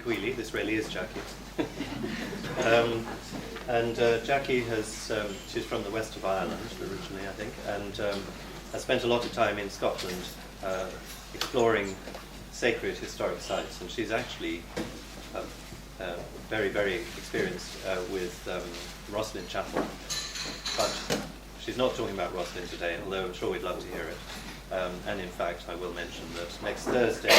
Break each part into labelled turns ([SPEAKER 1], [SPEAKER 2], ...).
[SPEAKER 1] Queally. This really is Jackie. And Jackie she's from the west of Ireland originally, I think, and has spent a lot of time in Scotland exploring sacred historic sites. And she's actually very, very experienced with Rosslyn Chapel. But she's not talking about Rosslyn today, although I'm sure we'd love to hear it. And in fact, I will mention that next Thursday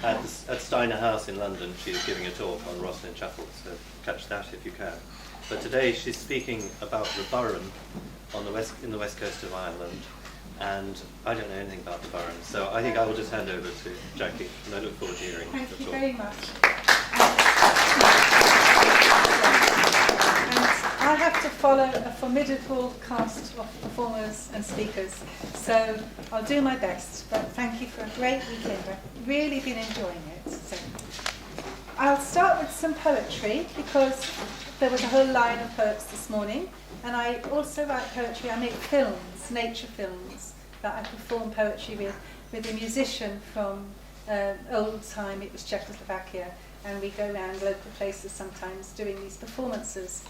[SPEAKER 1] at Steiner House in London, she's giving a talk on Rosslyn Chapel, so catch that if you can. But today she's speaking about the Burren in the west coast of Ireland, and I don't know anything about the Burren, so I think I will just hand over to Jackie, and I look forward to hearing the talk.
[SPEAKER 2] Thank you very much. I have to follow a formidable cast of performers and speakers, so I'll do my best. But thank you for a great weekend. I've really been enjoying it. So I'll start with some poetry because there was a whole line of poets this morning, and I also write poetry. I make films, nature films, that I perform poetry with a musician from old time. It was Czechoslovakia, and we go around local places sometimes doing these performances.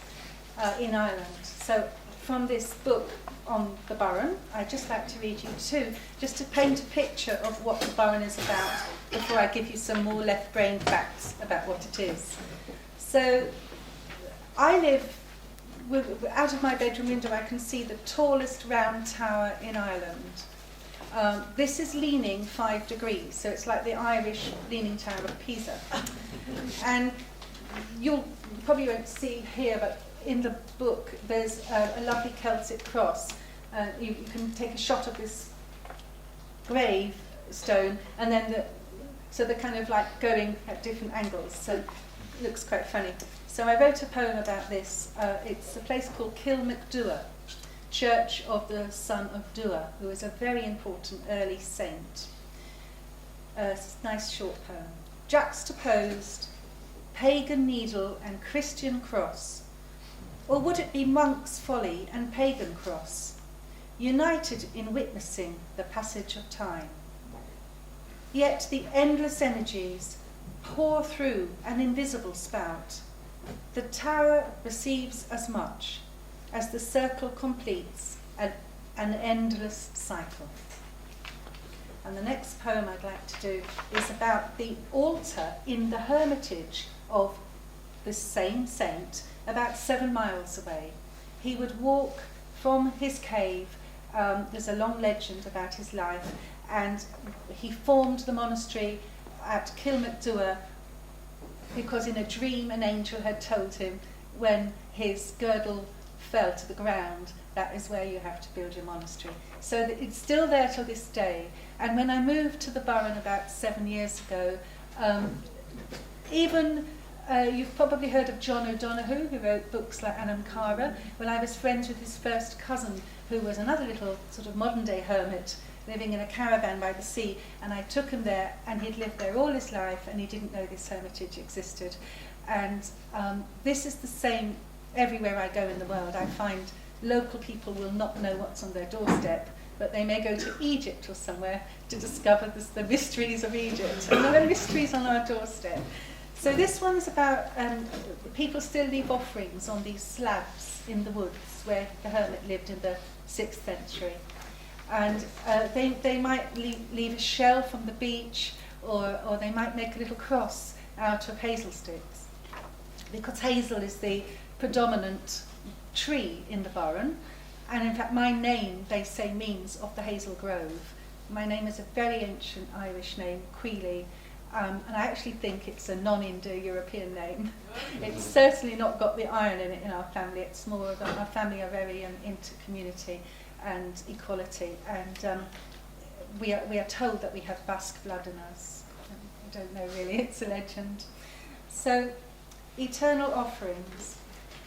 [SPEAKER 2] In Ireland. So from this book on the Burren, I'd just like to read you two, just to paint a picture of what the Burren is about before I give you some more left-brain facts about what it is. So I live, out of my bedroom window I can see the tallest round tower in Ireland. This is leaning 5 degrees, so it's like the Irish Leaning Tower of Pisa. And you probably won't see here, but in the book, there's a lovely Celtic cross. You can take a shot of this grave stone, and then so they're kind of like going at different angles. So it looks quite funny. So I wrote a poem about this. It's a place called Kilmacduagh, Church of the Son of Dua, who is a very important early saint. Nice short poem. Juxtaposed, pagan needle and Christian cross. Or would it be monk's folly and pagan cross, united in witnessing the passage of time? Yet the endless energies pour through an invisible spout. The tower receives as much as the circle completes an endless cycle. And the next poem I'd like to do is about the altar in the hermitage of this same saint, about 7 miles away. He would walk from his cave. There's a long legend about his life, and he formed the monastery at Kilmacduagh because in a dream an angel had told him when his girdle fell to the ground, that is where you have to build your monastery. So it's still there till this day. And when I moved to the Burren about 7 years ago, you've probably heard of John O'Donoghue, who wrote books like Anamcara. Well, I was friends with his first cousin, who was another little sort of modern-day hermit living in a caravan by the sea, and I took him there, and he'd lived there all his life, and he didn't know this hermitage existed. And this is the same everywhere I go in the world. I find local people will not know what's on their doorstep, but they may go to Egypt or somewhere to discover the mysteries of Egypt. And there are mysteries on our doorstep. So this one's about people still leave offerings on these slabs in the woods where the hermit lived in the 6th century. And they might leave a shell from the beach, or they might make a little cross out of hazel sticks. Because hazel is the predominant tree in the Burren, and in fact my name, they say, means of the hazel grove. My name is a very ancient Irish name, Queally, and I actually think it's a non-Indo-European name. It's certainly not got the iron in it in our family. It's more of our family are very into community and equality, and we are told that we have Basque blood in us. I don't know really, it's a legend. So, eternal offerings.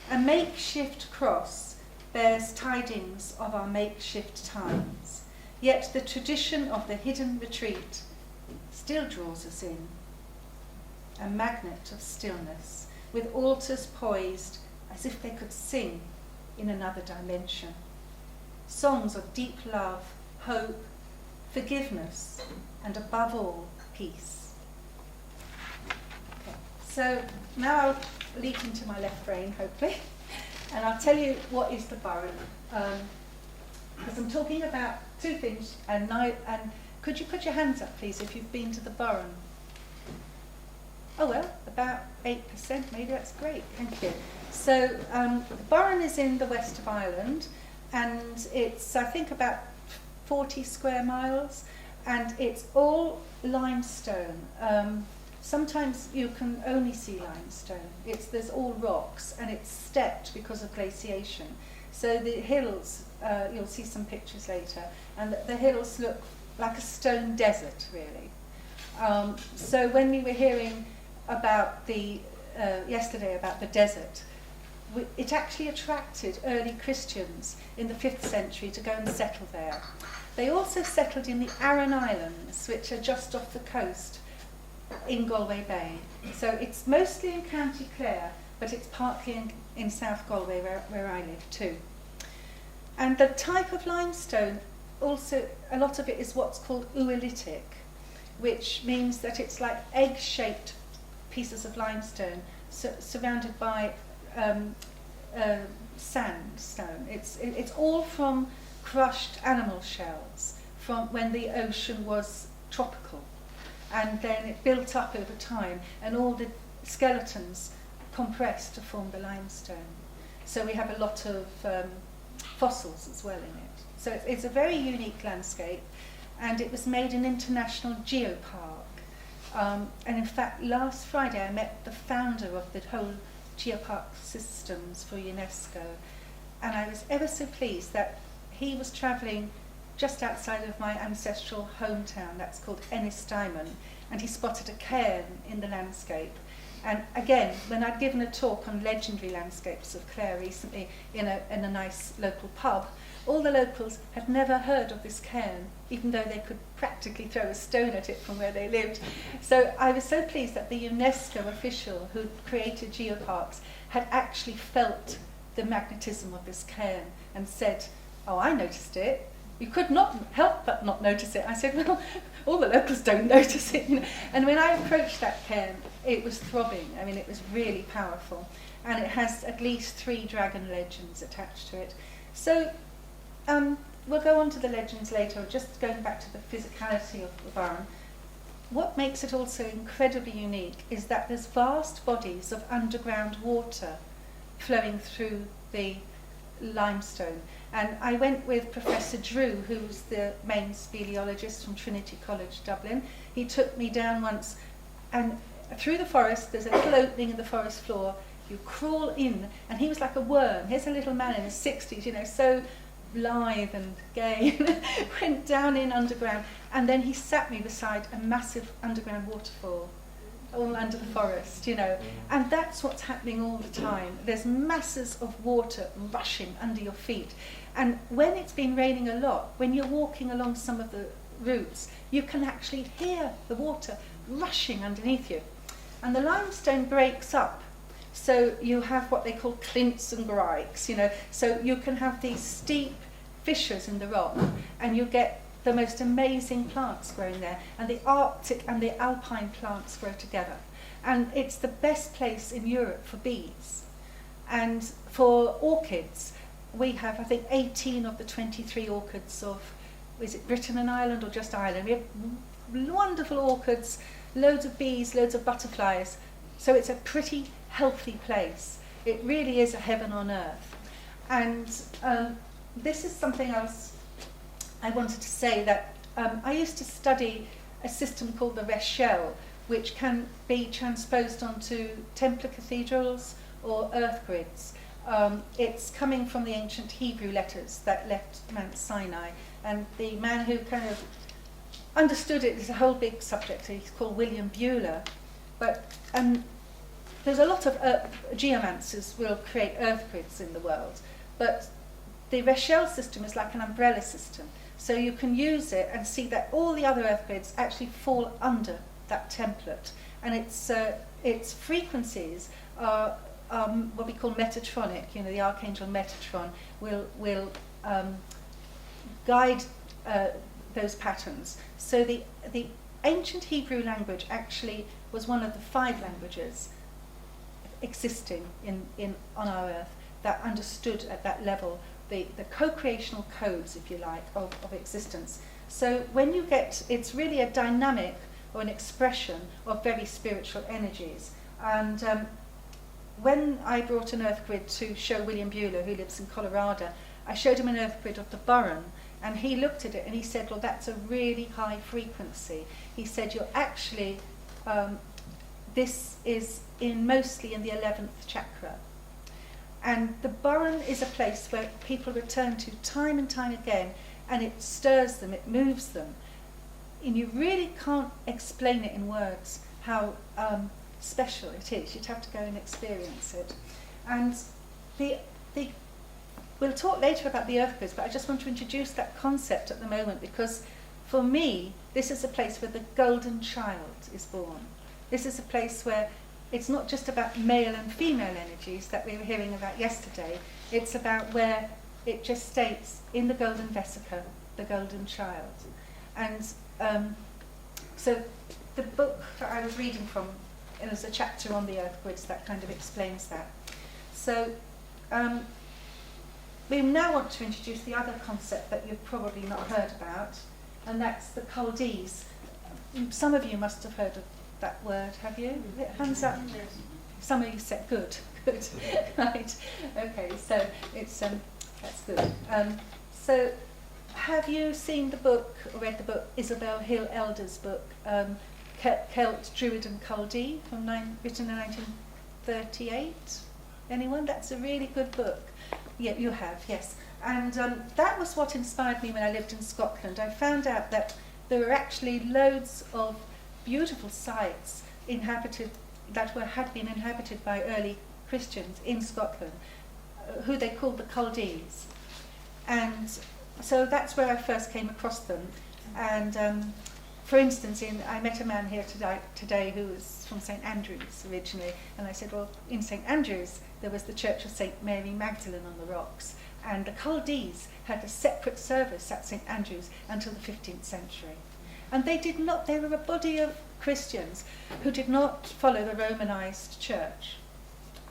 [SPEAKER 2] A makeshift cross bears tidings of our makeshift times, yet the tradition of the hidden retreat still draws us in. A magnet of stillness, with altars poised as if they could sing in another dimension. Songs of deep love, hope, forgiveness, and above all, peace. Okay. So now I'll leap into my left brain, hopefully, and I'll tell you what is the Burrow. Because I'm talking about two things, and could you put your hands up, please, if you've been to the Burren? Oh, well, about 8%, maybe. That's great, thank you. So Burren is in the west of Ireland, and it's, I think, about 40 square miles, and it's all limestone. Sometimes you can only see limestone. There's all rocks, and it's stepped because of glaciation. So the hills, you'll see some pictures later, and the hills look like a stone desert, really. So when we were hearing about yesterday about the desert, it actually attracted early Christians in the 5th century to go and settle there. They also settled in the Aran Islands, which are just off the coast in Galway Bay. So it's mostly in County Clare, but it's partly in South Galway where I live too. And the type of limestone, also a lot of it is what's called oolitic, which means that it's like egg-shaped pieces of limestone surrounded by sandstone. It's all from crushed animal shells from when the ocean was tropical, and then it built up over time, and all the skeletons compressed to form the limestone. So we have a lot of fossils as well in it. So it's a very unique landscape, and it was made an international geopark. And in fact, last Friday I met the founder of the whole geopark systems for UNESCO, and I was ever so pleased that he was travelling just outside of my ancestral hometown, that's called Ennistimon, and he spotted a cairn in the landscape. And again, when I'd given a talk on legendary landscapes of Clare recently in a nice local pub, all the locals had never heard of this cairn, even though they could practically throw a stone at it from where they lived. So I was so pleased that the UNESCO official who created geoparks had actually felt the magnetism of this cairn and said, "Oh, I noticed it." You could not help but not notice it. I said, "Well, all the locals don't notice it." You know? And when I approached that cairn, it was throbbing. I mean, it was really powerful. And it has at least 3 dragon legends attached to it. So we'll go on to the legends later, just going back to the physicality of the Burren. What makes it also incredibly unique is that there's vast bodies of underground water flowing through the limestone. And I went with Professor Drew, who's the main speleologist from Trinity College, Dublin. He took me down once, and through the forest, there's a little opening in the forest floor. You crawl in, and he was like a worm. Here's a little man in his 60s, you know, so lithe and gay. Went down in underground, and then he sat me beside a massive underground waterfall, all under the forest, you know. And that's what's happening all the time. There's masses of water rushing under your feet. And when it's been raining a lot, when you're walking along some of the routes, you can actually hear the water rushing underneath you. And the limestone breaks up. So you have what they call clints and grikes, you know. So you can have these steep fissures in the rock, and you get the most amazing plants growing there, and the Arctic and the alpine plants grow together. And it's the best place in Europe for bees. And for orchids, we have, I think, 18 of the 23 orchids of, is it Britain and Ireland or just Ireland? We have wonderful orchids, loads of bees, loads of butterflies. So it's a pretty healthy place. It really is a heaven on earth. And this is something else I wanted to say, that I used to study a system called the Reshel, which can be transposed onto Templar cathedrals or earth grids. It's coming from the ancient Hebrew letters that left Mount Sinai, and the man who kind of understood it is a whole big subject. He's called William Bueller. But there's a lot of geomancers will create earth grids in the world, but the Reshel system is like an umbrella system. So you can use it and see that all the other earth grids actually fall under that template. And its frequencies are what we call metatronic. You know, the archangel Metatron will guide those patterns. So the ancient Hebrew language actually was one of the 5 languages existing on our earth that understood at that level the co-creational codes, if you like, of existence. So when you get, it's really a dynamic or an expression of very spiritual energies. And when I brought an earth grid to show William Bueller, who lives in Colorado, I showed him an earth grid of the Burren, and he looked at it and he said, well, that's a really high frequency. He said, you're actually, this is mostly in the 11th chakra. And the Burren is a place where people return to time and time again, and it stirs them, it moves them. And you really can't explain it in words how special it is. You'd have to go and experience it. And we'll talk later about the earth grids, but I just want to introduce that concept at the moment, because for me, this is a place where the golden child is born. This is a place where it's not just about male and female energies that we were hearing about yesterday. It's about where it just states in the golden vesica, the golden child. And so the book that I was reading from, there's a chapter on the earth grids that kind of explains that. So we now want to introduce the other concept that you've probably not heard about, and that's the Culdees. Some of you must have heard of that word, have you? Hands up. Some of you said good, good, right? Okay, so it's that's good. So, have you seen the book or read the book Isabel Hill Elder's book, Celt, Druid and Culdee, written in 1938? Anyone? That's a really good book. Yeah, you have, yes. And that was what inspired me when I lived in Scotland. I found out that there were actually loads of beautiful sites inhabited that had been inhabited by early Christians in Scotland, who they called the Culdees. And so that's where I first came across them. And for instance, I met a man here today who was from St Andrews originally, and I said, well, in St Andrews there was the Church of St Mary Magdalene on the rocks, and the Culdees had a separate service at St Andrews until the 15th century. And they were a body of Christians who did not follow the Romanized church.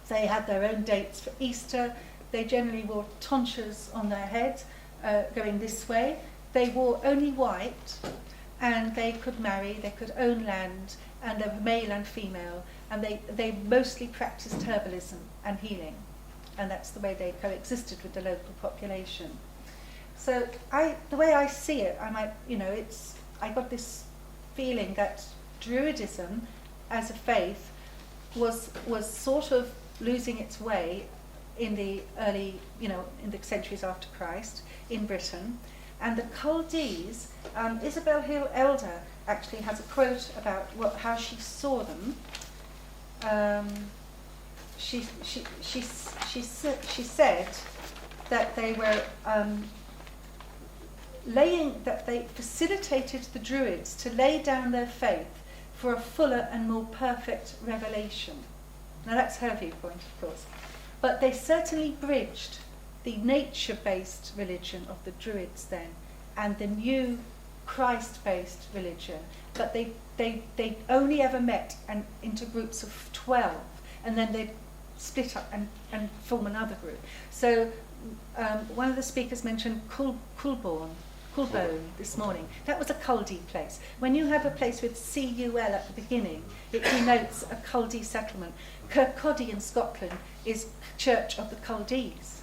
[SPEAKER 2] They had their own dates for Easter. They generally wore tonsures on their head, going this way. They wore only white, and they could marry, they could own land, and they were male and female, and they mostly practiced herbalism and healing. And that's the way they coexisted with the local population. So the way I see it, I got this feeling that Druidism as a faith was sort of losing its way in the early, in the centuries after Christ in Britain. And the Culdees, Isabel Hill Elder actually has a quote about how she saw them. She said that they were that they facilitated the Druids to lay down their faith for a fuller and more perfect revelation. Now that's her viewpoint, of course. But they certainly bridged the nature-based religion of the Druids then and the new Christ-based religion. But they only ever met into groups of 12, and then they split up and form another group. So one of the speakers mentioned Culbone this morning. That was a Culdee place. When you have a place with C-U-L at the beginning, it denotes a Culdee settlement. Kirkcaldy in Scotland is Church of the Culdees.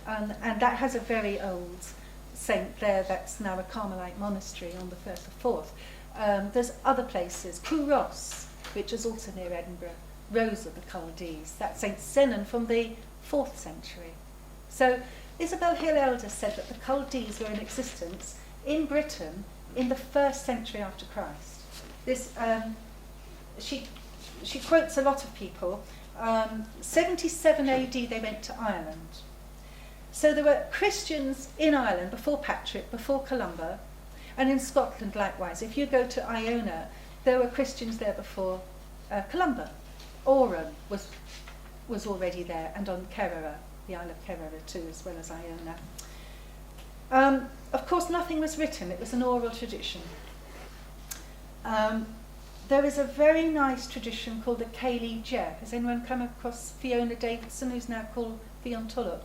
[SPEAKER 2] And that has a very old saint there that's now a Carmelite monastery on the Firth of Forth. There's other places. Cwros, which is also near Edinburgh. Rose of the Culdees. That's St Senan from the 4th century. So Isabel Hill Elder said that the Culdees were in existence in Britain in the 1st century after Christ. This, she quotes a lot of people. 77 AD they went to Ireland. So there were Christians in Ireland before Patrick, before Columba, and in Scotland likewise. If you go to Iona, there were Christians there before Columba. Oran was already there, and on Kerrera, the Isle of Kerrera too, as well as Iona. Of course, nothing was written. It was an oral tradition. there is a very nice tradition called the Queally. Has anyone come across Fiona Davidson, who's now called Fionn Tulloch?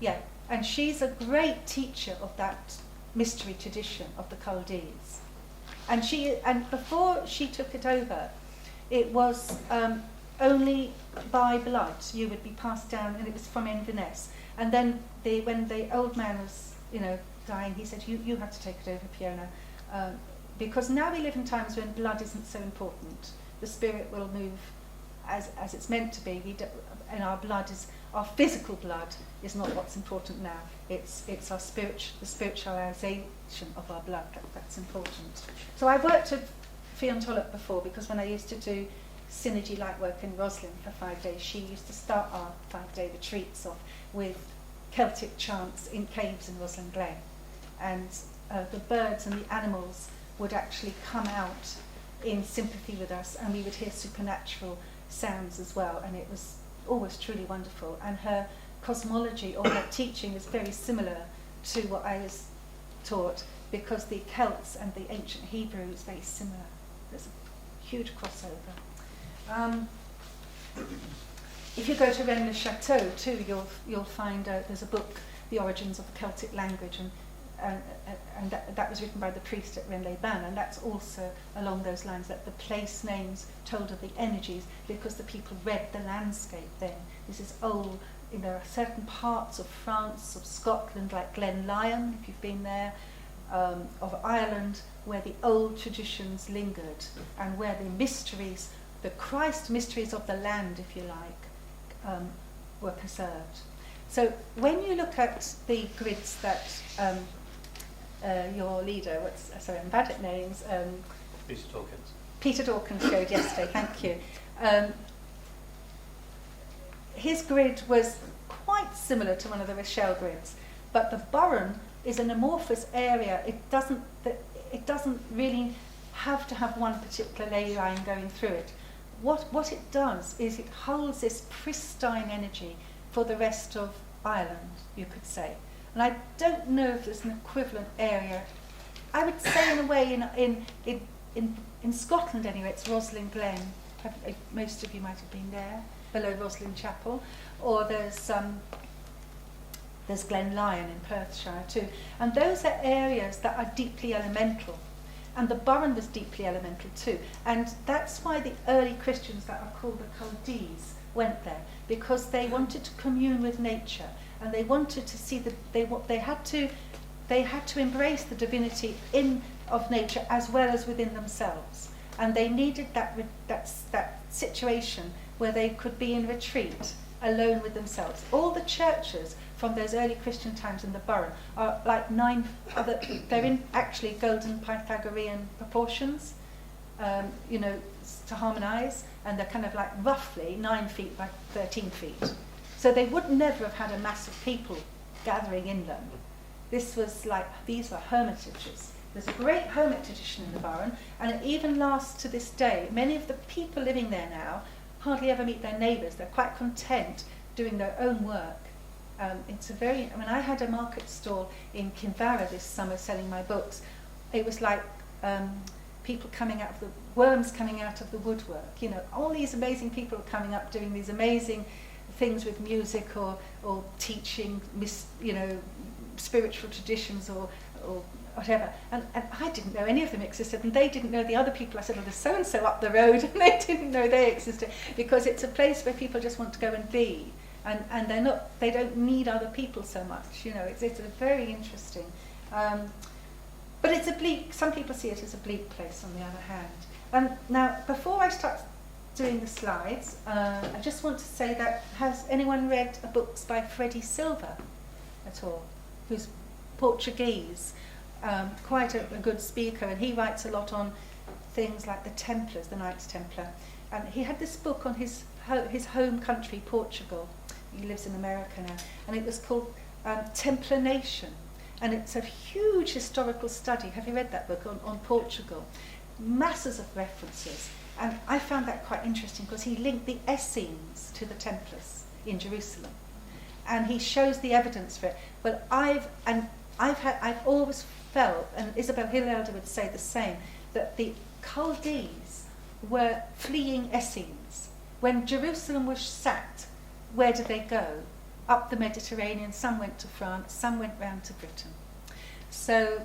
[SPEAKER 2] Yeah, and she's a great teacher of that mystery tradition of the Culdees. And before she took it over, it was only by blood you would be passed down, and it was from Inverness. And then when the old man was, dying, he said, "You have to take it over, Fiona, because now we live in times when blood isn't so important. The spirit will move as it's meant to be. And our physical blood is not what's important now. It's the spiritualization of our blood that's important." So I worked with Fionn Tulloch before, because when I used to do synergy light work in Roslin for 5 days, she used to start our 5-day retreats off with Celtic chants in caves in Roslin Glen, and the birds and the animals would actually come out in sympathy with us, and we would hear supernatural sounds as well, and it was always truly wonderful. And her cosmology or her teaching is very similar to what I was taught, because the Celts and the ancient Hebrew is very similar. There's a huge crossover. If you go to Rennes-le-Château too, you'll find there's a book, The Origins of the Celtic Language, and that was written by the priest at Rennes-les-Bains, and that's also along those lines, that the place names told of the energies, because the people read the landscape then. This is old. There are certain parts of France, of Scotland, like Glen Lyon, if you've been there, of Ireland, where the old traditions lingered, and where the mysteries, the Christ mysteries of the land, if you like, were preserved. So when you look at the grids that your leader, I'm bad at names, Peter Dawkins showed yesterday, thank you. His grid was quite similar to one of the Rochelle grids, but the Burren is an amorphous area. It doesn't really have to have one particular ley line going through it. What it does is it holds this pristine energy for the rest of Ireland, you could say. And I don't know if there's an equivalent area. I would say in a way in Scotland anyway, it's Roslin Glen. Most of you might have been there, below Roslin Chapel. Or there's Glen Lyon in Perthshire too. And those are areas that are deeply elemental. And the Burren was deeply elemental too. And that's why the early Christians that are called the Culdees went there, because they wanted to commune with nature, and they wanted to see they had to embrace the divinity of nature as well as within themselves. And they needed that situation where they could be in retreat, alone with themselves. All the churches from those early Christian times in the Burren are like they're in actually golden Pythagorean proportions, to harmonise, and they're kind of like roughly 9 feet by 13 feet. So they would never have had a mass of people gathering in them. These were hermitages. There's a great hermit tradition in the Burren, and it even lasts to this day. Many of the people living there now hardly ever meet their neighbours. They're quite content doing their own work. I had a market stall in Kinvara this summer selling my books. It was like people worms coming out of the woodwork. All these amazing people are coming up doing these amazing things with music or teaching, spiritual traditions or whatever. And I didn't know any of them existed, and they didn't know the other people. I said, well, there's so-and-so up the road, and they didn't know they existed, because it's a place where people just want to go and be. And they don't need other people so much. It's a very interesting. But it's a bleak, some people see it as a bleak place on the other hand. And now, before I start doing the slides, I just want to say that, has anyone read books by Freddie Silva at all? Who's Portuguese, quite a good speaker, and he writes a lot on things like the Templars, the Knights Templar. And he had this book on his home country, Portugal. He lives in America now, and it was called Templar Nation. And it's a huge historical study. Have you read that book on Portugal? Masses of references. And I found that quite interesting, because he linked the Essenes to the Templars in Jerusalem. And he shows the evidence for it. But I've always felt, and Isabel Hillelder would say the same, that the Culdees were fleeing Essenes. When Jerusalem was sacked, where did they go? Up the Mediterranean. Some went to France, some went round to Britain. So,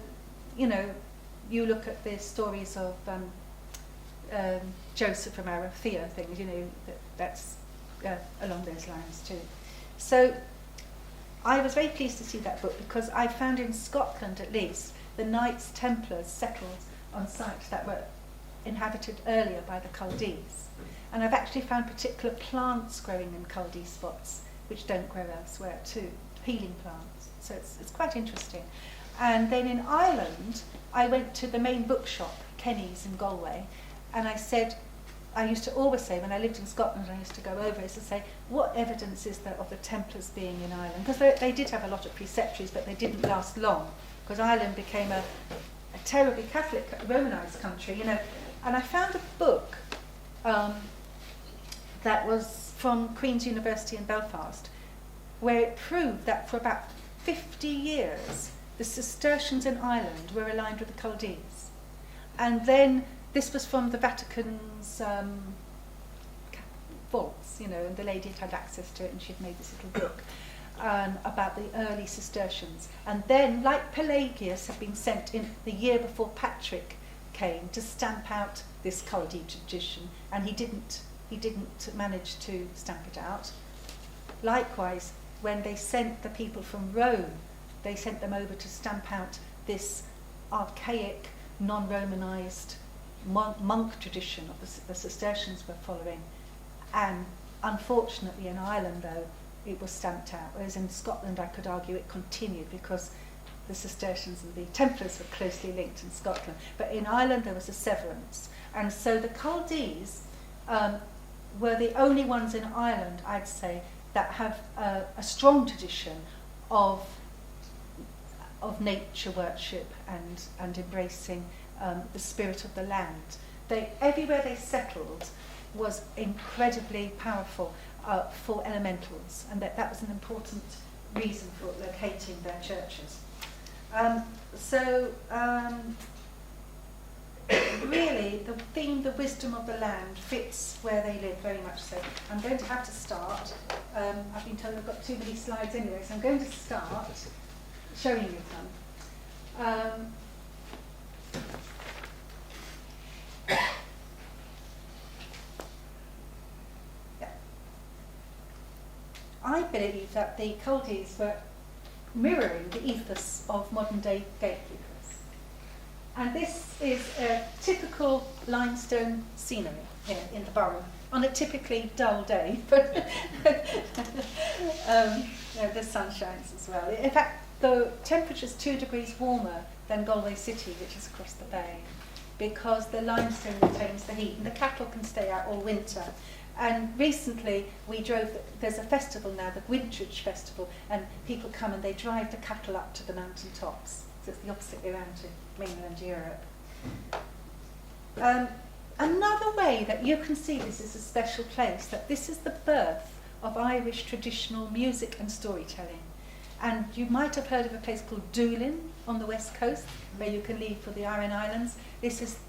[SPEAKER 2] you know, you look at the stories of Joseph from Arimathea, things, you know, that's along those lines too. So I was very pleased to see that book, because I found in Scotland at least the Knights Templars settled on sites that were inhabited earlier by the Culdees. And I've actually found particular plants growing in Culdee spots which don't grow elsewhere too, healing plants. So it's quite interesting. And then in Ireland, I went to the main bookshop, Kenny's in Galway, and I said, I used to always say, when I lived in Scotland, I used to go over, is to say, what evidence is there of the Templars being in Ireland? Because they did have a lot of preceptories, but they didn't last long, because Ireland became a terribly Catholic, Romanised country, you know. And I found a book that was from Queen's University in Belfast, where it proved that for about 50 years, the Cistercians in Ireland were aligned with the Culdees. And then this was from the Vatican's vaults, you know, and the lady had access to it, and she'd made this little book about the early Cistercians. And then, like Pelagius had been sent in the year before Patrick came to stamp out this Culdee tradition, and he didn't manage to stamp it out. Likewise, when they sent the people from Rome, they sent them over to stamp out this archaic, non-Romanized monk tradition of the Cistercians were following. And unfortunately in Ireland, though, it was stamped out, whereas in Scotland, I could argue it continued, because the Cistercians and the Templars were closely linked in Scotland. But in Ireland, there was a severance. And so the Culdees were the only ones in Ireland, I'd say, that have a strong tradition of nature worship and embracing the spirit of the land. Everywhere they settled was incredibly powerful for elementals, and that was an important reason for locating their churches. Really, the theme, the wisdom of the land, fits where they live very much so. I'm going to have to start. I've been told I've got too many slides anyway, so I'm going to start showing you some. Yeah. I believe that the Culdees were mirroring the ethos of modern day gatekeepers. And this is a typical limestone scenery here in the Burren on a typically dull day, but the sun shines as well. In fact, the temperature's 2 degrees warmer than Galway City, which is across the bay, because the limestone retains the heat and the cattle can stay out all winter. And recently we drove, there's a festival now, the Wintridge Festival, and people come and they drive the cattle up to the mountain tops. So it's the opposite way around to mainland Europe. Another way that you can see this is a special place, that this is the birth of Irish traditional music and storytelling. And you might have heard of a place called Doolin on the west coast, where you can leave for the Aran Islands. This is,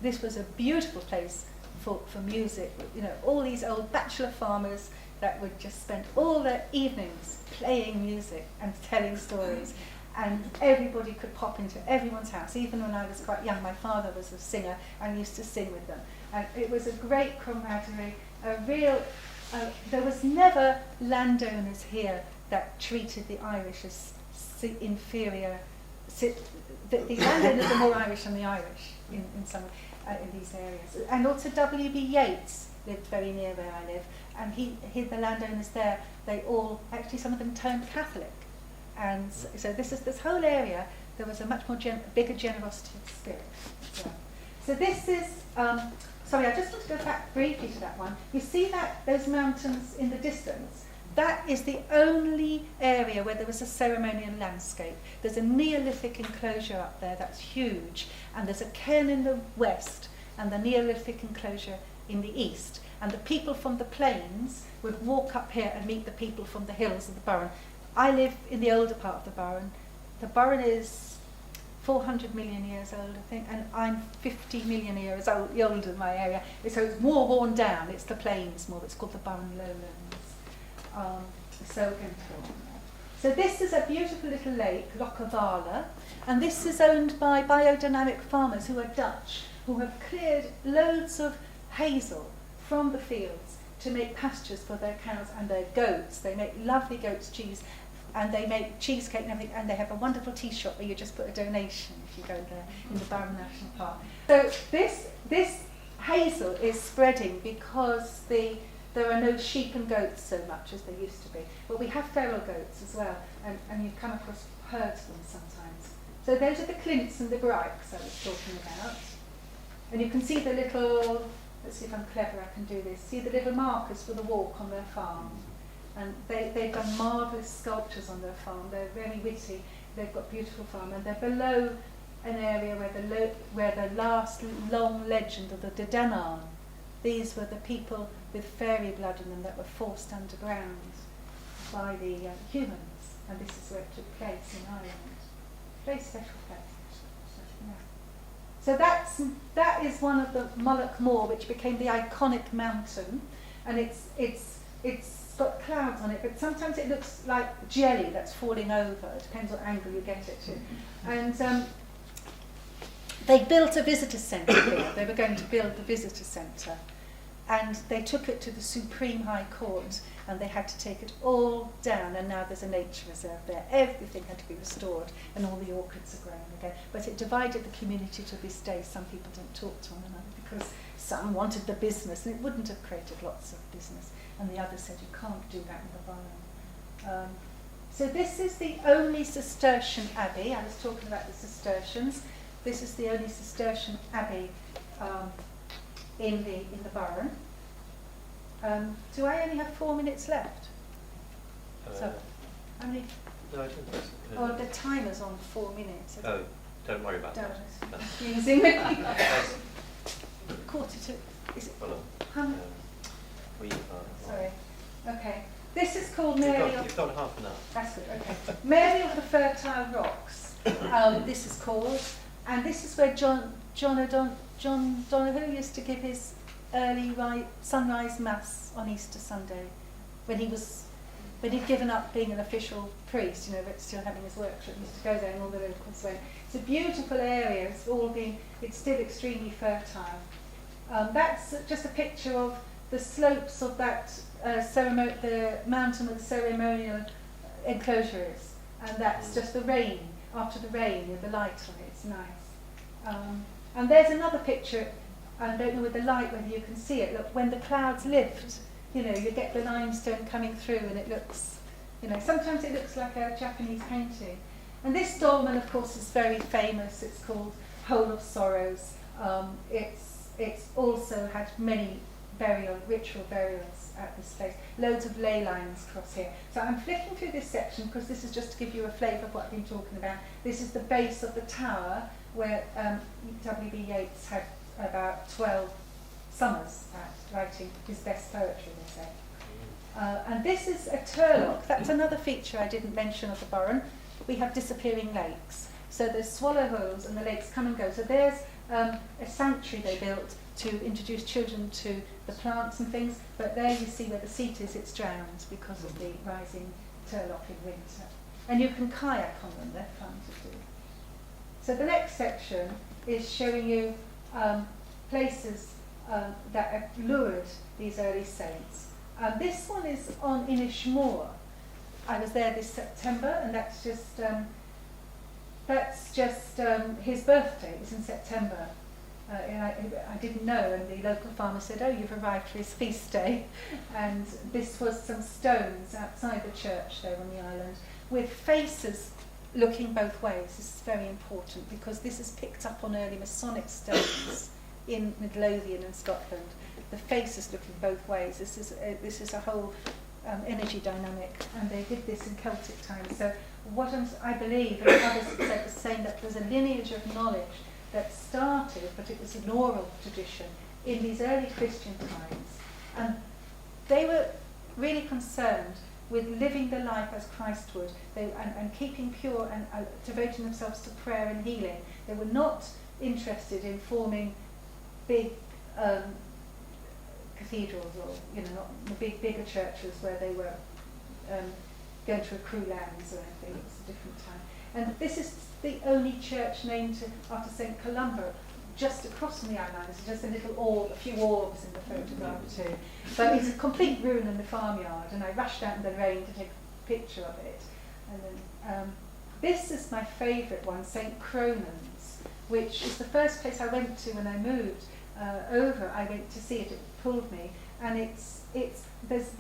[SPEAKER 2] this was a beautiful place for music. All these old bachelor farmers that would just spend all their evenings playing music and telling stories. And everybody could pop into everyone's house. Even when I was quite young, my father was a singer and used to sing with them. And it was a great camaraderie, there was never landowners here that treated the Irish as inferior. The landowners are more Irish than the Irish in these areas. And also W.B. Yeats lived very near where I live, and the landowners there, they all, actually some of them turned Catholic. And so this whole area, there was a much more bigger generosity of spirit. So this is, sorry, I just want to go back briefly to that one. You see those mountains in the distance? That is the only area where there was a ceremonial landscape. There's a Neolithic enclosure up there that's huge, and there's a cairn in the west, and the Neolithic enclosure in the east. And the people from the plains would walk up here and meet the people from the hills of the Burren. I live in the older part of the Burren. The Burren is 400 million years old, I think, and I'm 50 million years older in my area. So it's more worn down. It's the plains more. It's called the Burren lowlands. So we're going to go on there. So this is a beautiful little lake, Lochavala, and this is owned by biodynamic farmers who are Dutch, who have cleared loads of hazel from the fields to make pastures for their cows and their goats. They make lovely goat's cheese, and they make cheesecake and everything, and they have a wonderful tea shop where you just put a donation if you go there in the Burren National Park. So this hazel is spreading because there are no sheep and goats so much as there used to be. But we have feral goats as well, and you come across herds of them sometimes. So those are the clints and the gripes I was talking about. And you can see the little, let's see if I'm clever, I can do this, see the little markers for the walk on their farm. And they've done marvellous sculptures on their farm. They're very witty. They've got beautiful farm, and they're below an area where the last long legend of the Dedanan. These were the people with fairy blood in them that were forced underground by the humans, and this is where it took place in Ireland. Very special place. So that is one of the Mullach Moor, which became the iconic mountain, and it's got clouds on it, but sometimes it looks like jelly that's falling over. It depends what angle you get it to. And they built a visitor centre here. They were going to build the visitor centre, and they took it to the Supreme High Court, and they had to take it all down, and now there's a nature reserve there. Everything had to be restored, and all the orchids are growing again. But it divided the community to this day. Some people don't talk to one another because some wanted the business, and it wouldn't have created lots of business. And the other said, you can't do that in the Burrow. So this is the only Cistercian abbey. I was talking about the Cistercians. This is the only Cistercian abbey in the Burren. Do I only have 4 minutes left? So, how many?
[SPEAKER 1] No, I don't think so.
[SPEAKER 2] Oh, the timer's on 4 minutes.
[SPEAKER 1] Oh, don't worry about that.
[SPEAKER 2] Confusing me. Quarter to. Is it?
[SPEAKER 1] Well,
[SPEAKER 2] How many? Sorry. Okay. This is called Mary of...
[SPEAKER 1] You've got half an hour.
[SPEAKER 2] That's good, okay. Mary of the Fertile Rocks, this is called. And this is where John Donoghue used to give his early sunrise mass on Easter Sunday, when he'd given up being an official priest, but still having his workshop. He used to go there and all the locals went. It's a beautiful area. It's still extremely fertile. That's just a picture of the slopes of that the mountain where the ceremonial enclosure is, and that's just the rain, after the rain with the light on it. It's nice. And there's another picture, I don't know with the light whether you can see it. Look, when the clouds lift, you get the limestone coming through, and it looks, sometimes it looks like a Japanese painting. And this dolmen, of course, is very famous. It's called Hole of Sorrows. It's also had many ritual burials at this place. Loads of ley lines across here. So I'm flicking through this section because this is just to give you a flavour of what I've been talking about. This is the base of the tower where W.B. Yeats had about 12 summers at writing his best poetry, they say. And this is a turlock. That's another feature I didn't mention of the Burren. We have disappearing lakes. So there's swallow holes and the lakes come and go. So there's a sanctuary they built to introduce children to the plants and things, but there you see where the seat is, it's drowned because of the rising turlock in winter. And you can kayak on them, they're fun to do. So the next section is showing you places that have lured these early saints. This one is on Inishmore. I was there this September, and that's just his birthday. It was in September. I didn't know, and the local farmer said, "Oh, you've arrived for his feast day." And this was some stones outside the church there on the island with faces looking both ways. This is very important because this is picked up on early Masonic stones in Midlothian and Scotland. The faces looking both ways. This is a whole energy dynamic, and they did this in Celtic times. So what I believe, and others have said, was saying that there's a lineage of knowledge that started, but it was an oral tradition in these early Christian times. And they were really concerned with living the life as Christ would, and keeping pure and devoting themselves to prayer and healing. They were not interested in forming big cathedrals, or not the bigger churches where they were going to accrue lands or anything. It was a different time. And this is the only church named after St. Columba, just across from the outline. It's just a few orbs in the photograph too. But it's a complete ruin in the farmyard, and I rushed out in the rain to take a picture of it. And then this is my favourite one, St. Cronin'S, which is the first place I went to when I moved over. I went to see it. It pulled me, and there's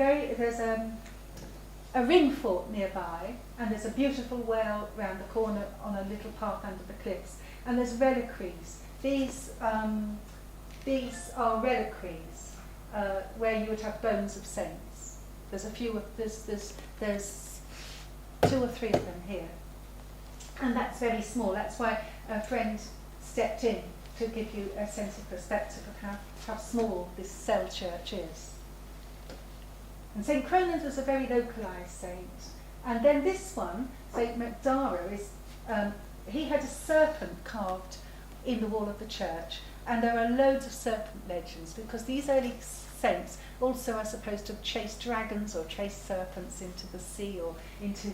[SPEAKER 2] a ring fort nearby, and there's a beautiful well round the corner on a little path under the cliffs, and there's Relicrees. These are Relicrees, where you would have bones of saints. There's there's 2 or 3 of them here, and that's very small. That's why a friend stepped in to give you a sense of perspective of how small this cell church is. And St. Cronin'S was a very localised saint. And then this one, St. Macdarrow, he had a serpent carved in the wall of the church. And there are loads of serpent legends, because these early saints also are supposed to have chased dragons or chased serpents into the sea or into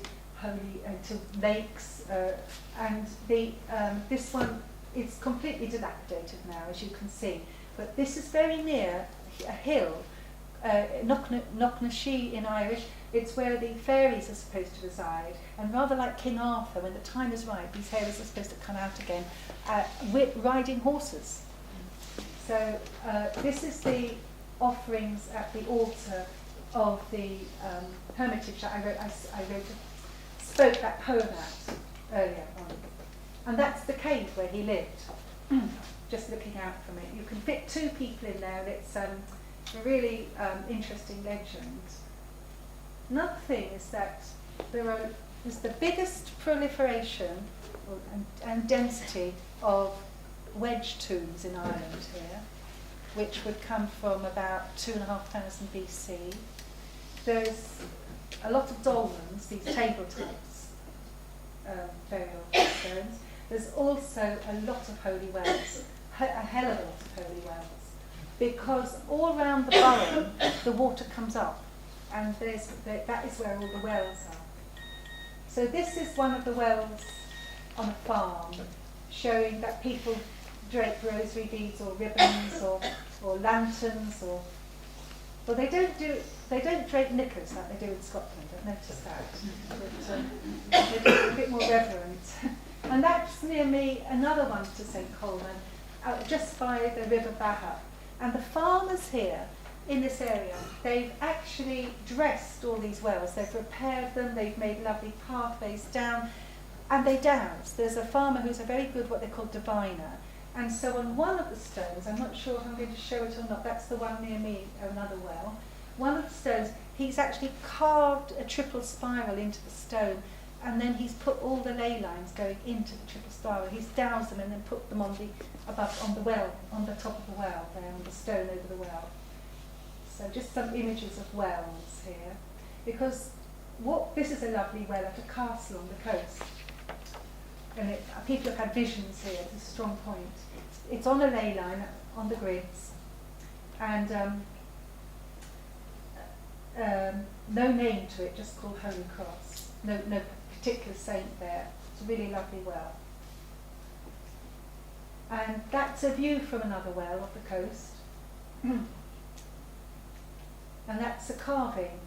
[SPEAKER 2] lakes. This one is completely dilapidated now, as you can see. But this is very near a hill, Knocknashee in Irish. It's where the fairies are supposed to reside, and rather like King Arthur, when the time is right, these fairies are supposed to come out again, riding horses. So this is the offerings at the altar of the hermitage that I spoke that poem at earlier on, and that's the cave where he lived. Just looking out from it, you can fit 2 people in there. It's a really interesting legend. Another thing is that there is the biggest proliferation and density of wedge tombs in Ireland here, which would come from about 2,500 BC. There's a lot of dolmens, these tabletops, burial stones. There's also a lot of holy wells, a hell of a lot of holy wells, because all around the Burren the water comes up, and that is where all the wells are. So this is one of the wells on a farm, showing that people drape rosary beads or ribbons or lanterns, well, they don't drape knickers like they do in Scotland. I've noticed that. But, they're a bit more reverent. And that's near me, another one to St. Colman, just by the River Baha. And the farmers here in this area, they've actually dressed all these wells. They've repaired them, they've made lovely pathways down, and they dowse. There's a farmer who's a very good, what they call diviner. And so on one of the stones, I'm not sure if I'm going to show it or not, that's the one near me, another well. One of the stones, he's actually carved a triple spiral into the stone, and then he's put all the ley lines going into the triple spiral. He's doused them and then put them on the well, on the top of the well, there on the stone over the well. So just some images of wells here, because this is a lovely well at a castle on the coast, and people have had visions here. It's a strong point. It's on a ley line on the grids, and no name to it, just called Holy Cross. No particular saint there. It's a really lovely well. And that's a view from another well of the coast. And that's a carving,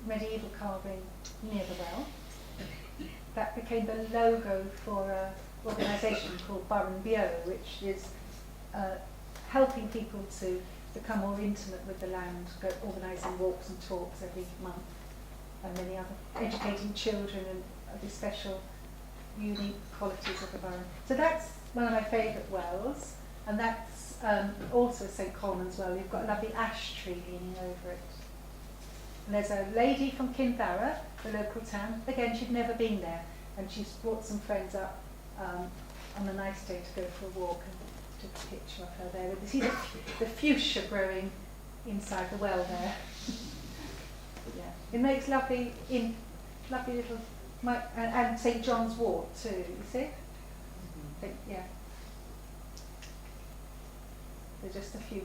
[SPEAKER 2] medieval carving near the well. That became the logo for an organisation called Burren, which is helping people to become more intimate with the land, organising walks and talks every month, and many other, educating children and the special, unique qualities of the Burren. So that's one of my favourite wells, and that's also St. Colman's well. You've got a lovely ash tree leaning over it. And there's a lady from Kinbarra, the local town. Again, she'd never been there, and she's brought some friends up on a nice day to go for a walk, and took a picture of her there. You see the fuchsia growing inside the well there. Yeah, it makes lovely little, and St John's Wort too. You see? Yeah. There's just a few.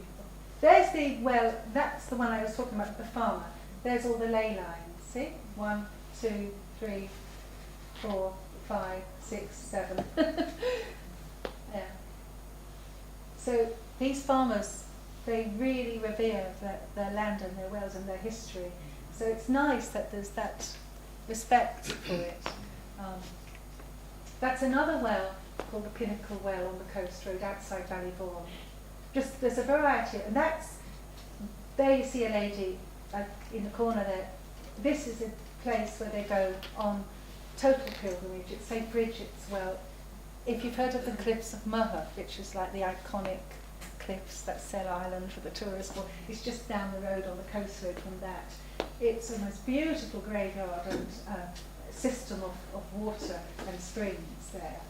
[SPEAKER 2] There's the well. That's the one I was talking about. The farmer. There's all the ley lines. See? 1, 2, 3, 4, 5, 6, 7. Yeah. So these farmers, they really revere their land and their wells and their history. So it's nice that there's that respect for it. That's another well called the Pinnacle Well on the coast road outside Ballyvaughan. Just there's a variety, and there you see a lady in the corner there. This is a place where they go on total pilgrimage. It's St Bridget's Well. If you've heard of the Cliffs of Moher, which is like the iconic cliffs that Sell Island for the tourists, well, it's just down the road on the coast road from that. It's a most beautiful graveyard and system of water and springs there,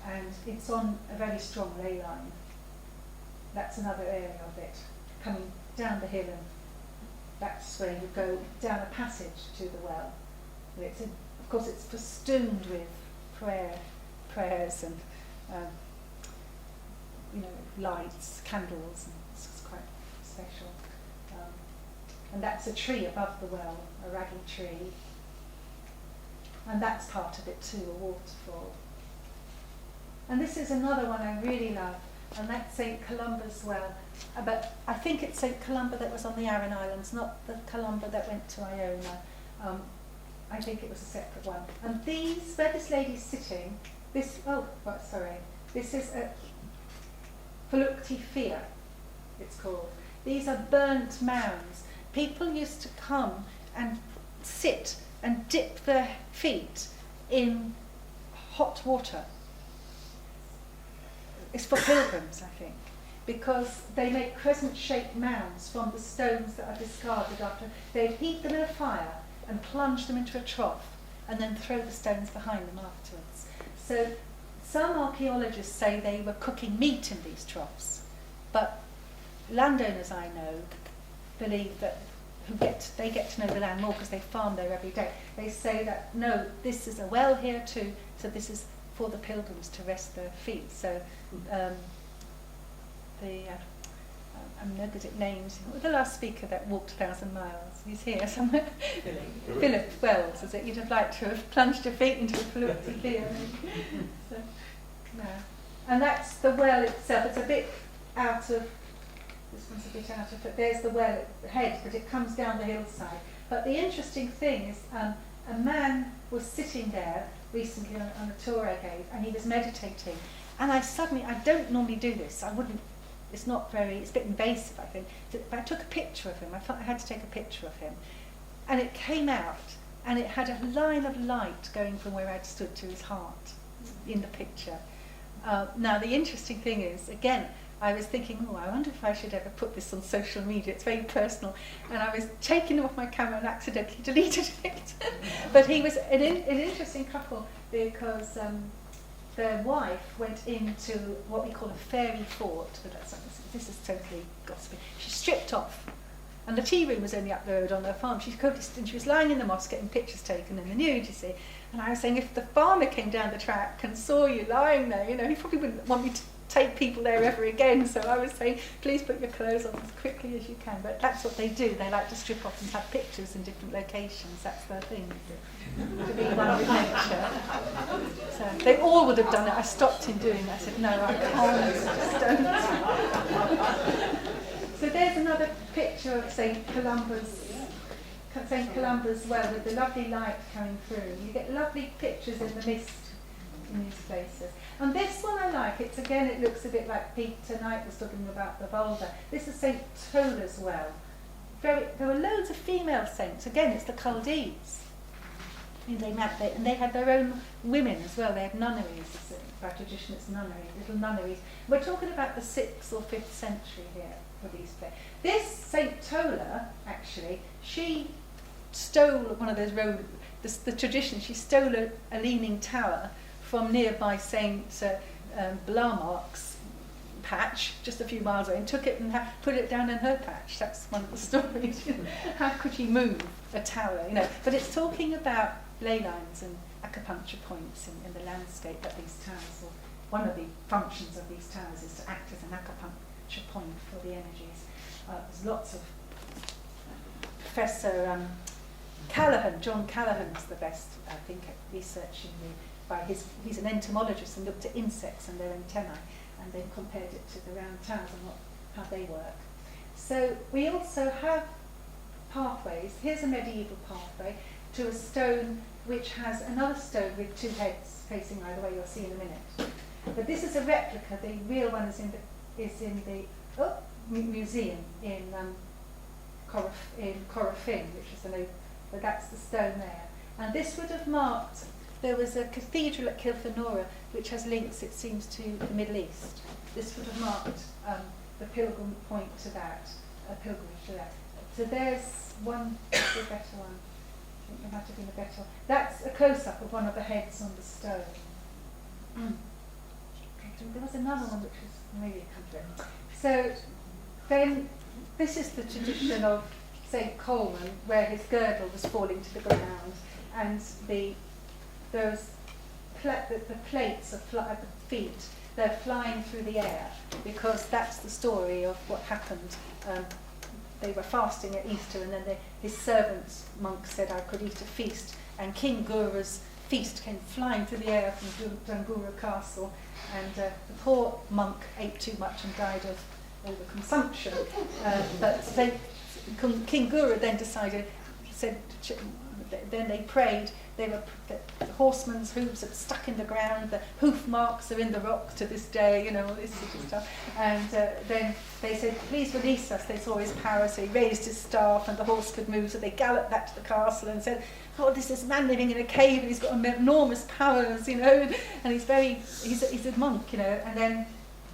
[SPEAKER 2] and it's on a very strong ley line. That's another area of it, coming down the hill, and that's where you go down a passage to the well. Of course, it's festooned with prayers and lights, candles, and it's quite special. And that's a tree above the well, a raggy tree, and that's part of it too, a waterfall. And this is another one I really love, and that's St Columba's Well. But I think it's St Columba that was on the Aran Islands, not the Columba that went to Iona. I think it was a separate one. And where this lady's sitting, this is a Fulukti Fia, it's called. These are burnt mounds. People used to come and sit and dip their feet in hot water. It's for pilgrims, I think, because they make crescent-shaped mounds from the stones that are discarded after. They'd heat them in a fire and plunge them into a trough and then throw the stones behind them afterwards. So some archaeologists say they were cooking meat in these troughs, but landowners I know believe that they get to know the land more because they farm there every day. They say that no, this is a well here too, so this is for the pilgrims to rest their feet. So I'm no good at names. The last speaker that walked 1,000 miles, he's here somewhere. Philip Wells, is it? You'd have liked to have plunged your feet into a Fulukti Fia. So, no. And that's the well itself. It's a bit out of. This one's a bit out of it. There's the well head, but it comes down the hillside. But the interesting thing is, a man was sitting there recently on a tour I gave, and he was meditating. And I don't normally do this. I wouldn't. It's a bit invasive, I think. But I took a picture of him. I felt I had to take a picture of him, and it came out, and it had a line of light going from where I'd stood to his heart in the picture. Now the interesting thing is, again, I was thinking, I wonder if I should ever put this on social media. It's very personal. And I was taking it off my camera and accidentally deleted it. But he was an interesting couple because their wife went into what we call a fairy fort. But this is totally gossipy. She stripped off. And the tea room was only up the road on their farm. She was lying in the moss getting pictures taken in the nude, you see. And I was saying, if the farmer came down the track and saw you lying there, he probably wouldn't want me to take people there ever again. So I was saying, please put your clothes on as quickly as you can. But that's what they do. They like to strip off and have pictures in different locations. That's their thing, to be one with nature. So they all would have done it. I stopped him doing that. I said, no, I can't. Just don't. So there's another picture of St Columba's Well with the lovely light coming through. You get lovely pictures in the mist in these places. And this one I like. It looks a bit like Peter Knight was talking about the Volga. This is St Tola's Well. There were loads of female saints. Again, it's the Culdees. And they had their own women as well. They had nunneries. By tradition, it's little nunneries. We're talking about the 6th or 5th century here for these places. This St Tola, actually, she stole one of those the tradition. She stole a leaning tower from nearby St Blamark's patch just a few miles away and took it and put it down in her patch. That's one of the stories. How could you move a tower? But it's talking about ley lines and acupuncture points in the landscape that these towers, or one of the functions of these towers, is to act as an acupuncture point for the energies. There's lots of Professor Callaghan, John Callaghan's the best, I think, at researching he's an entomologist and looked at insects and their antennae, and then compared it to the round towers and how they work. So we also have pathways. Here's a medieval pathway to a stone which has another stone with two heads facing either way. You'll see in a minute. But this is a replica. The real one is in the museum in Corofin, which is but that's the stone there. And this would have marked. There was a cathedral at Kilfenora which has links, it seems, to the Middle East. This would have marked the pilgrim point to that, a pilgrimage to that. So there's one, the better one. I think there might have been a better one. That's a close-up of one of the heads on the stone. There was another one which was maybe a country. So then this is the tradition of St. Coleman, where his girdle was falling to the ground, and the plates at the feet, they're flying through the air, because that's the story of what happened. They were fasting at Easter, and then his servants, monk, said, I could eat a feast, and King Gura's feast came flying through the air from Dungura Castle, and the poor monk ate too much and died of overconsumption. But King Gura then then they prayed. The horsemen's hooves are stuck in the ground, the hoof marks are in the rock to this day, all this sort of stuff. And then they said, please release us. They saw his power, so he raised his staff and the horse could move, so they galloped back to the castle and said, oh, this is a man living in a cave and he's got enormous powers, and he's a monk, And then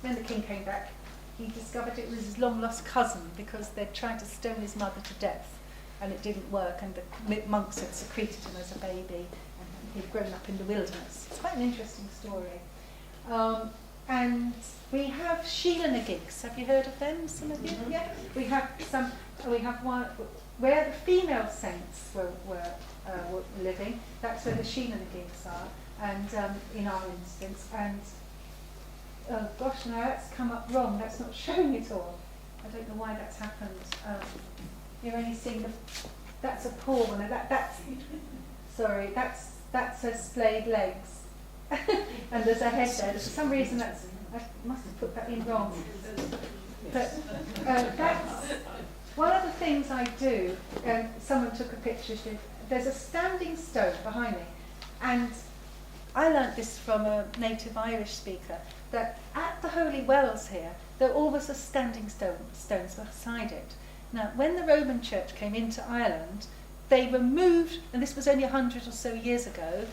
[SPEAKER 2] the king came back. He discovered it was his long-lost cousin, because they'd tried to stone his mother to death, and it didn't work, and the monks had secreted him as a baby, and he'd grown up in the wilderness. It's quite an interesting story. And we have Sheelanagigs. Have you heard of them, some of you? Yeah. We have one where the female saints were living. That's where the Sheelanagigs are, and in our instance. And oh gosh, no, that's come up wrong. That's not showing it all. I don't know why that's happened. You're only seeing that's a poor one. That's her splayed legs. And there's a head there. For some reason I must have put that in wrong. But that's one of the things I do. Someone took a picture. There's a standing stone behind me. And I learnt this from a native Irish speaker, that at the holy wells here, there always are standing stones beside it. Now, when the Roman Church came into Ireland, they removed, and this was only 100 or so years ago,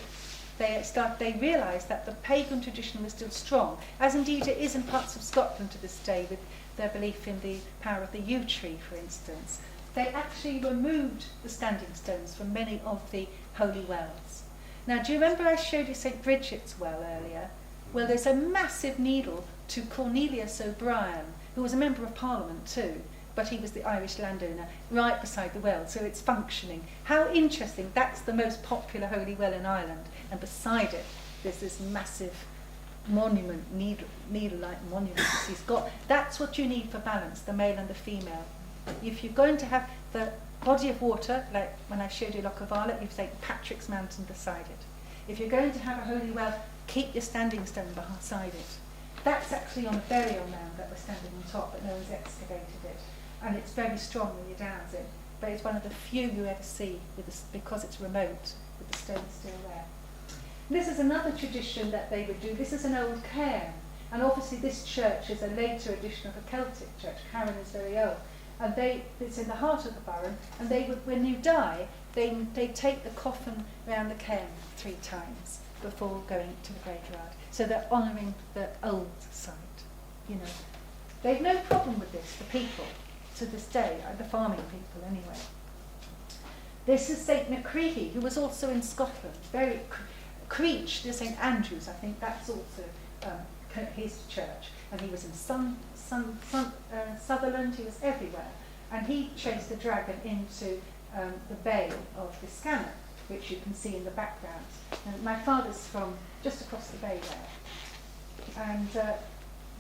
[SPEAKER 2] they realised that the pagan tradition was still strong, as indeed it is in parts of Scotland to this day, with their belief in the power of the yew tree, for instance. They actually removed the standing stones from many of the holy wells. Now, do you remember I showed you St. Bridget's well earlier? Well, there's a massive needle to Cornelius O'Brien, who was a member of Parliament too, but he was the Irish landowner, right beside the well, so it's functioning. How interesting. That's the most popular holy well in Ireland, and beside it there's this massive monument, needle-like monument he's got. That's what you need for balance, the male and the female. If you're going to have the body of water, like when I showed you Loch of Arlet, you've St. Patrick's Mountain beside it. If you're going to have a holy well, keep your standing stone beside it. That's actually on a burial mound that we're standing on top, but no one's excavated it. And it's very strong when you dowse it, but it's one of the few you ever see because it's remote, with the stone still there. This is another tradition that they would do. This is an old cairn, and obviously this church is a later edition of a Celtic church. Carron is very old, and it's in the heart of the Burren, and they would, when you die, they take the coffin round the cairn 3 times before going to the graveyard. So they're honouring the old site, They've no problem with this, the people, to this day, the farming people anyway. This is St. Relicrees, who was also in Scotland. Creech, there's St. Andrews, I think that's also his church, and he was in Sutherland, he was everywhere, and he chased the dragon into the bay of Biscayne, which you can see in the background. And my father's from just across the bay there, and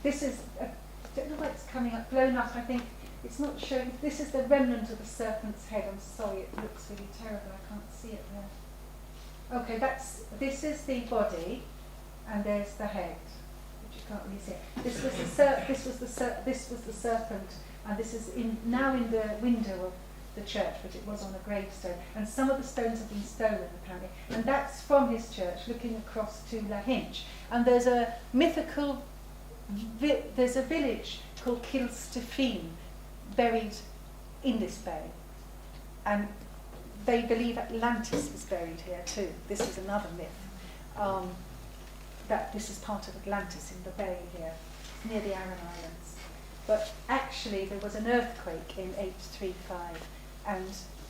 [SPEAKER 2] this is, I don't know why it's coming up, blown up, I think. It's not showing. This is the remnant of the serpent's head. I'm sorry, it looks really terrible. I can't see it there. Okay, this is the body, and there's the head, which you can't really see. This was the serpent, and this is now in the window of the church, but it was on a gravestone. And some of the stones have been stolen apparently, and that's from his church, looking across to La Hinch. And there's a mythical. There's a village called Kilstefin, buried in this bay, and they believe Atlantis was buried here too. This is another myth, that this is part of Atlantis in the bay here, near the Aran Islands. But actually there was an earthquake in 835 and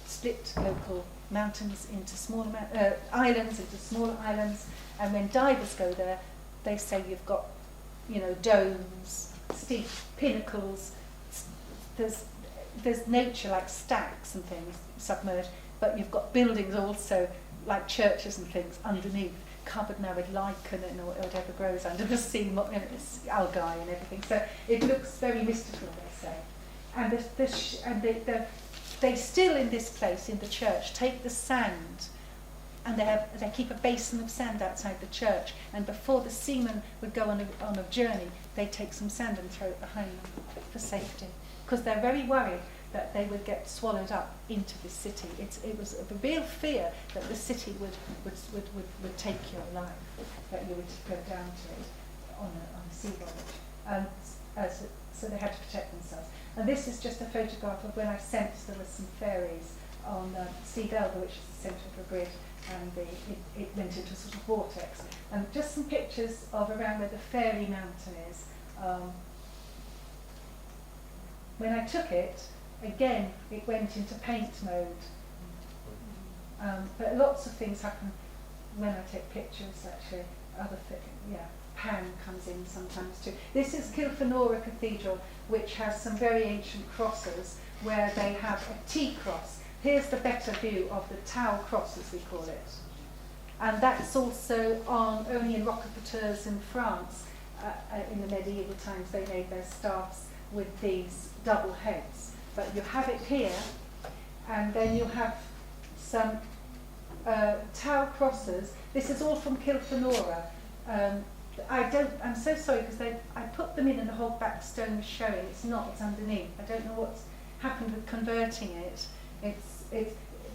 [SPEAKER 2] split local mountains into smaller islands, into smaller islands, and when divers go there, they say you've got, domes, steep pinnacles. There's nature like stacks and things submerged, but you've got buildings also like churches and things underneath, covered now with lichen and whatever grows under the sea, algae and everything. So it looks very mystical, they say. And they still in this place in the church take the sand, and they keep a basin of sand outside the church. And before the seamen would go on a journey, they take some sand and throw it behind them for safety, because they're very worried that they would get swallowed up into this city. It was a real fear that the city would take your life, that you would go down to it on a sea voyage. So they had to protect themselves. And this is just a photograph of when I sensed there were some fairies on Sea Delver, which is the centre of the grid, and it went into a sort of vortex. And just some pictures of around where the fairy mountain is. When I took it, again, it went into paint mode. But lots of things happen when I take pictures, actually. Pan comes in sometimes too. This is Kilfenora Cathedral, which has some very ancient crosses where they have a T-cross. Here's the better view of the Tau cross, as we call it. And that's also only in Roqueporteurs in France. In the medieval times, they made their staffs with these double heads. But you have it here, and then you have some Tau crosses. This is all from Kilfenora. I'm so sorry, because I put them in and the whole back stone was showing. It's not, it's underneath. I don't know what's happened with converting it.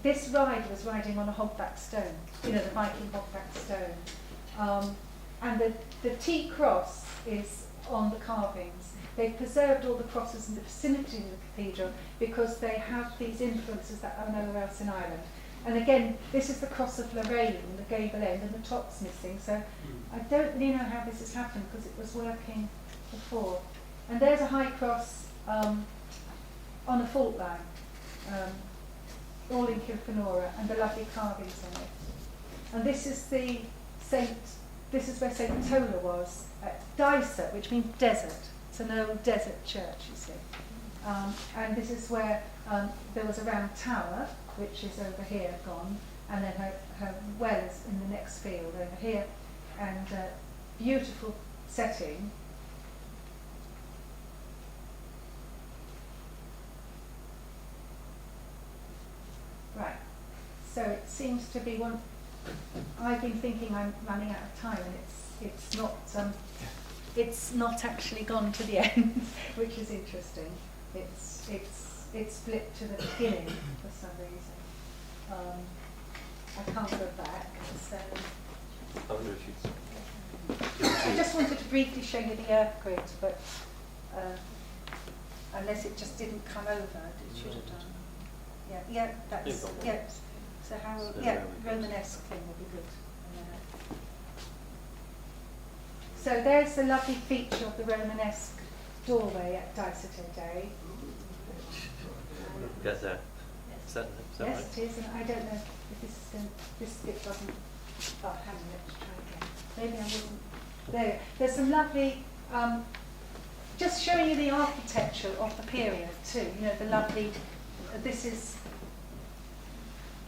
[SPEAKER 2] This ride was riding on a hogback stone, the Viking hogback stone. And the T cross is on the carvings. They've preserved all the crosses in the vicinity of the cathedral because they have these influences that are nowhere else in Ireland. And again, this is the cross of Lorraine, the gable end, and the top's missing. So I don't really know how this has happened because it was working before. And there's a high cross on a fault line, all in Kilfenora, and the lovely carvings on it. And this is this is where St. Tola was, at Dysart, which means desert. It's an old desert church, you see. And this is where there was a round tower, which is over here, gone, and then her well is in the next field over here, and beautiful setting. Right, so it seems to be one. I've been thinking I'm running out of time, and it's not actually gone to the end, which is interesting. It's flipped to the beginning for some reason. I can't go back. So
[SPEAKER 1] I wonder if
[SPEAKER 2] I just wanted to briefly show you the earth grid, but unless it just didn't come over, it should have done. Yeah, that's So Romanesque thing will be good. So there's the lovely feature of the Romanesque doorway at Dysart Day.
[SPEAKER 1] Get there. Is that
[SPEAKER 2] Yes,
[SPEAKER 1] right?
[SPEAKER 2] it is, and I don't know if this bit doesn't. Oh, hang on, let's try again. Maybe I wasn't There's some lovely, just showing you the architecture of the period too. You know, the lovely, this is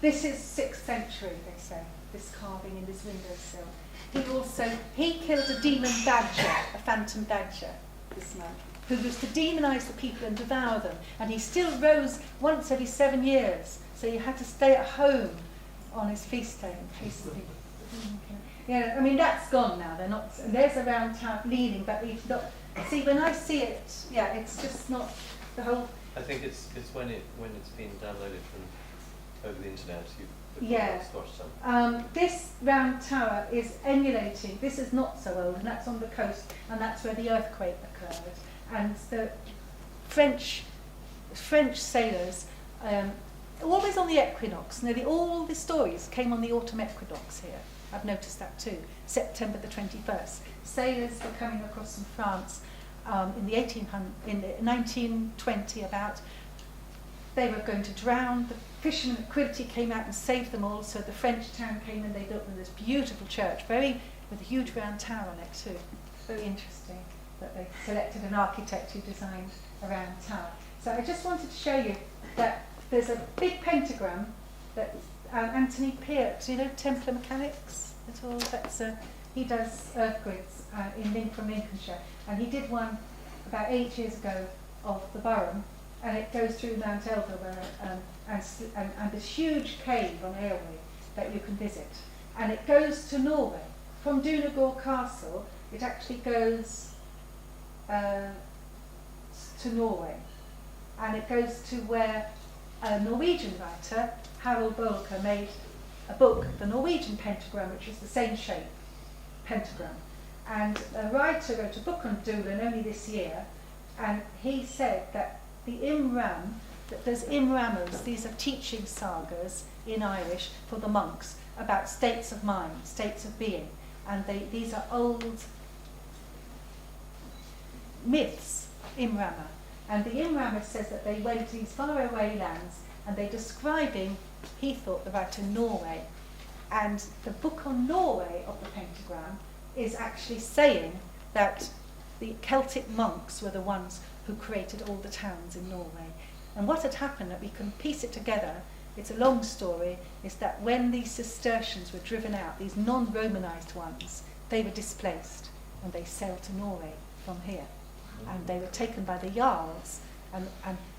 [SPEAKER 2] 6th century, they say, this carving in this windowsill. He killed a demon badger, a phantom badger, this man, who was to demonise the people and devour them. And he still rose once every 7 years, so he had to stay at home on his feast day and feast the people. Yeah, I mean, that's gone now. They're not. There's a round tower leaning, but we've not. See, when I see it, yeah, it's just not the whole.
[SPEAKER 1] I think it's when it's been downloaded from over the internet.
[SPEAKER 2] This round tower is emulating. This is not so old, and that's on the coast, and that's where the earthquake occurred. And the French sailors. Always on the equinox. Nearly all the stories came on the autumn equinox here. I've noticed that too. September the 21st. Sailors were coming across from France in 1920 about. They were going to drown. The fishermen at Queally came out and saved them all. So the French town came and they built them this beautiful church, with a huge round tower on it too. Very interesting that they selected an architect who designed a round tower. So I just wanted to show you that there's a big pentagram that Anthony Peart, you know, Templar Mechanics at all? He does earth grids from Lincolnshire, and he did one about 8 years ago of the Burren, and it goes through Mount Elder and this huge cave on Airway that you can visit, and it goes to Norway. From Donegal Castle, it actually goes to Norway, and it goes to where a Norwegian writer, Harold Bolker, made a book, The Norwegian Pentagram, which is the same shape, pentagram. And a writer wrote a book on Doolin only this year, and he said that the Imram, that there's Imrammers, these are teaching sagas in Irish for the monks about states of mind, states of being. And these are old myths, Imrammer. And the Imrammer says that they went to these faraway lands and they're describing, he thought, the writer Norway. And the book on Norway of the pentagram is actually saying that the Celtic monks were the ones who created all the towns in Norway. And what had happened, that we can piece it together, it's a long story, is that when these Cistercians were driven out, these non-Romanized ones, they were displaced and they sailed to Norway from here. And they were taken by the Jarls. And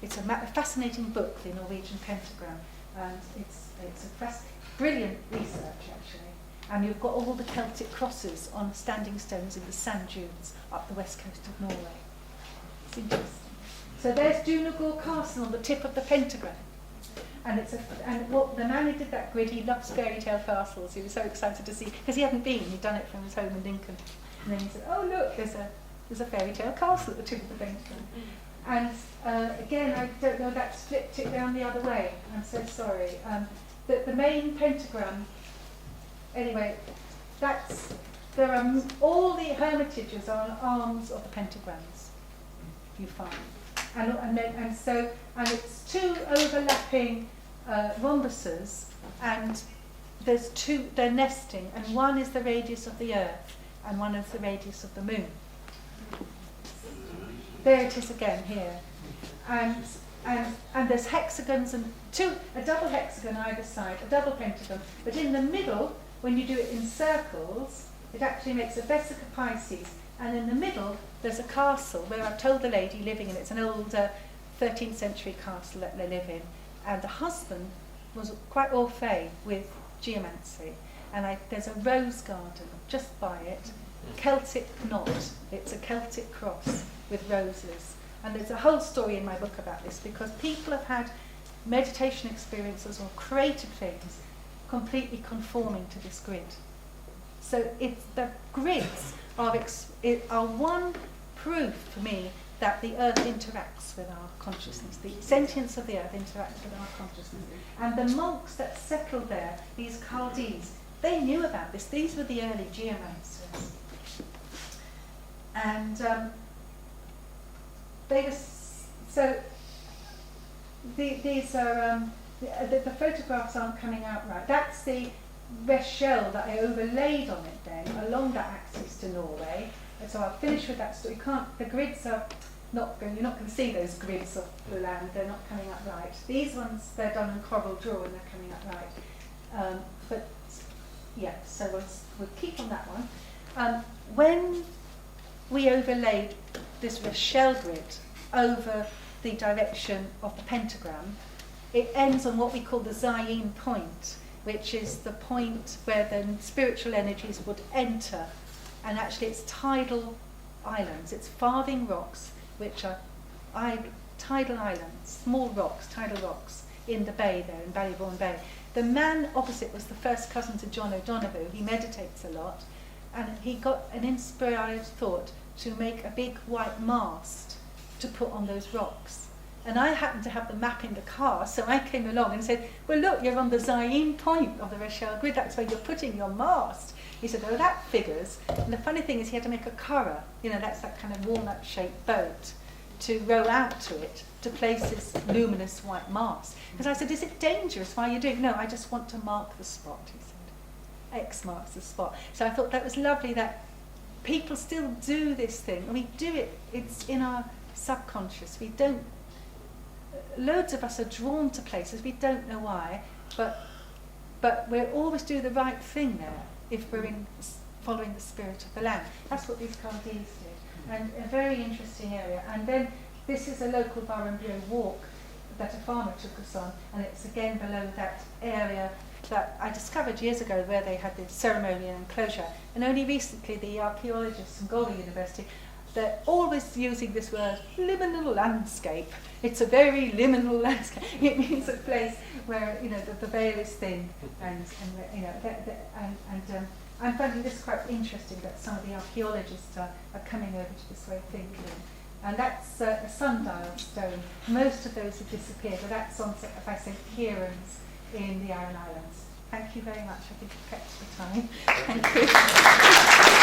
[SPEAKER 2] it's a fascinating book, The Norwegian Pentagram. And it's brilliant research, actually. And you've got all the Celtic crosses on standing stones in the sand dunes up the west coast of Norway. It's interesting. So there's Donegal Castle on the tip of the pentagram. And the man who did that grid, he loves fairy tale castles. He was so excited to see, because he hadn't been, he'd done it from his home in Lincoln. And then he said, oh look, there's a fairy tale castle at the tip of the pentagram. And again, I don't know, that's flipped it down the other way. I'm so sorry. The main pentagram, anyway, there are all the hermitages are on arms of the pentagrams, you find. And it's two overlapping rhombuses, and there's two, they're nesting, and one is the radius of the Earth, and one is the radius of the Moon. There it is again here. And there's hexagons and a double hexagon either side, a double pentagon. But in the middle, when you do it in circles, it actually makes a Vesica Pisces. And in the middle, there's a castle where I've told the lady living in it, it's an old 13th century castle that they live in. And the husband was quite au fait with geomancy. And there's a rose garden just by it, Celtic knot. It's a Celtic cross with roses. And there's a whole story in my book about this, because people have had meditation experiences or created things completely conforming to this grid. So the grids are one proof for me that the earth interacts with our consciousness. The sentience of the earth interacts with our consciousness. And the monks that settled there, these Culdees, they knew about this. These were the early geomancers. And these are the photographs aren't coming out right. That's red shell that I overlaid on it then along that axis to Norway. And so I'll finish with that story. The grids are not going, you're not going to see those grids of the land, they're not coming up right. These ones, they're done in coral draw and they're coming up right. But yeah, so we'll keep on that one. When we overlaid this shell grid over the direction of the pentagram, it ends on what we call the Zayin point, which is the point where the spiritual energies would enter. And actually it's tidal islands, it's farthing rocks, which are tidal islands, small rocks, tidal rocks in the bay there, in Ballybourne Bay. The man opposite was the first cousin to John O'Donoghue. He meditates a lot, and he got an inspired thought to make a big white mast to put on those rocks. And I happened to have the map in the car, so I came along and said, well look, you're on the Zayin point of the Rochelle grid, that's where you're putting your mast. He said, oh, that figures. And the funny thing is he had to make a curragh, that's that kind of walnut-shaped boat, to row out to it to place his luminous white mast. Because I said, is it dangerous? Why are you doing it? No, I just want to mark the spot, he said. X marks the spot. So I thought that was lovely that people still do this thing. And we do it, it's in our subconscious. We don't, loads of us are drawn to places, we don't know why, but we'll always do the right thing there if we're following the spirit of the land. That's what these Culdees did. And a very interesting area. And then this is a local Burren walk that a farmer took us on, and it's again below that area that I discovered years ago where they had the ceremony and enclosure. And only recently the archaeologists from Galway University, they're always using this word, liminal landscape. It's a very liminal landscape. It means a place where the veil is thin, and I'm finding this quite interesting that some of the archaeologists are coming over to this way of thinking. And that's a sundial stone. Most of those have disappeared, but that's on by St. Kieran's in the Aran Islands. Thank you very much. I think I've kept the time. Thank you.